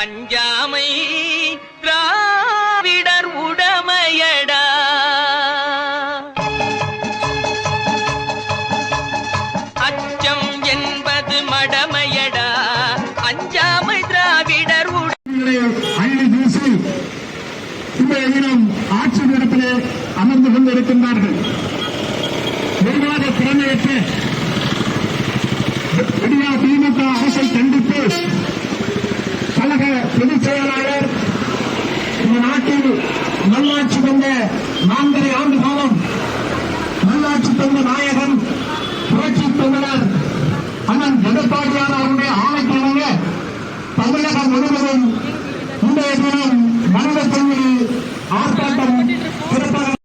அஞ்சாமை திராவிடர் உடமையடா. அச்சம் என்பது மடமையடா. அஞ்சாமை திராவிடர் அள்ளி வீசி இன்றைய தினம் ஆட்சி நடப்பிலே அமர்ந்து கொண்டிருக்கின்றார்கள். நிர்வாக திறமையற்ற விடியா திமுக அரசை கண்டித்து கழக பொதுச் செயலாளர் இந்த நாட்டில் நல்லாட்சி தந்த 4.5 ஆண்டு காலம் நல்லாட்சி தந்த நாயகன் புரட்சி தொண்டர் அண்ணன் எடப்பாடியார் அவருடைய ஆணைக்கிழமைய தமிழகம் முழுவதும் இன்றைய தினம் மனித ஆர்ப்பாட்டம் சிறப்பாக